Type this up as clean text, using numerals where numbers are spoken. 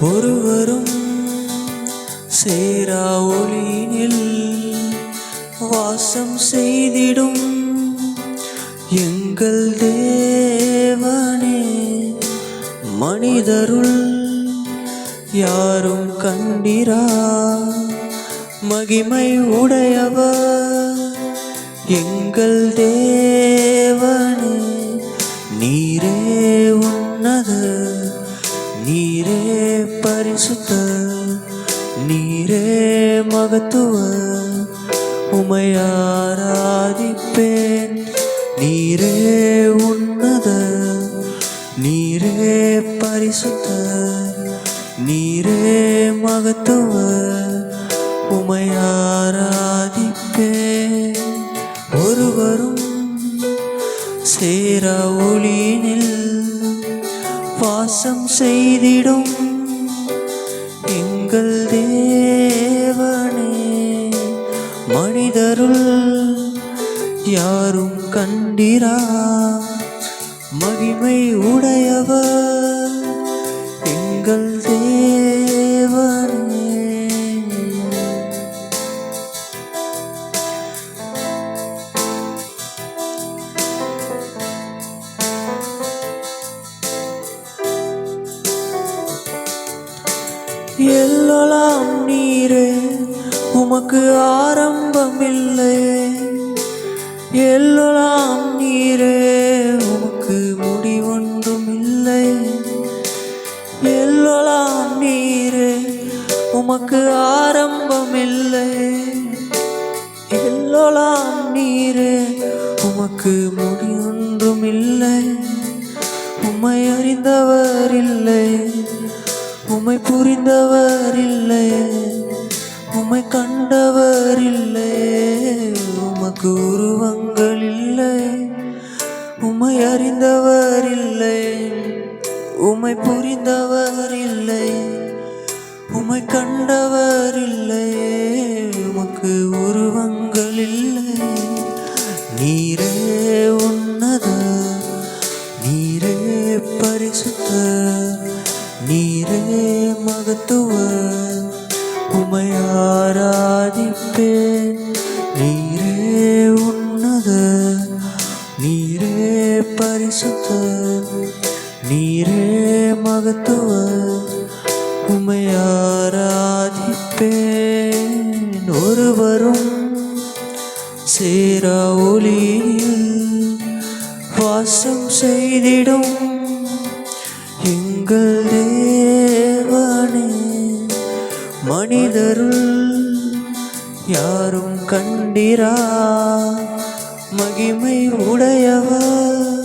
ஒருவரும் சேரா ஒளியினில் வாசம் செய்திடும் எங்கள் தேவனே, மனிதருள் யாரும் கண்டிரா மகிமை உடையவர் எங்கள் தேவனே. நீரே உன்னத, நீரே பரிசுத்த, நீரே மகத்துவ, உம்மை ஆராதிப்பேன். நீரே உன்னத, நீரே பரிசுத்த, நீரே மகத்துவ, உம்மை ஆராதிப்பேன். ஒருவரும் சேரா ஒளியினில் வாசம் செய்திடும் எங்கள் தேவனே, மனிதருள் யாரும் கண்டிரா மகிமை உடையவர் எங்கள் தேவனே. எல்லாம் நீரே, உமக்கு ஆரம்பமில்லை. எல்லாம் நீரே, உமக்கு முடிவொன்றும் இல்லை. எல்லாம் நீரே, உமக்கு ஆரம்பமில்லை. எல்லாம் நீரே, உமக்கு முடிவொன்றும் இல்லை. உம்மை அறிந்தவர் இல்லை, உம்மை புரிந்தவர் இல்லை, உம்மை கண்டவர் இல்லை. உமக்கு உருவங்கள் இல்லை, உம்மை அறிந்தவர் இல்லை, உம்மை புரிந்தவர் இல்லை, உம்மை கண்டவர் இல்லை. உமக்கு உருவங்கள் இல்லை. நீரே உன்னத, நீரே பரிசுத்த, நீரே மகத்துவ, உம்மை ஆராதிப்பேன். நீரே உன்னத, நீரே பரிசுத்த, நீரே மகத்துவ, உம்மை ஆராதிப்பேன். ஒருவரும் சேரா ஒளியில் வாசம் செய்திடும் எங்கள் தேவனே, மனிதருள் யாரும் கண்டிரா மகிமை உடையவர்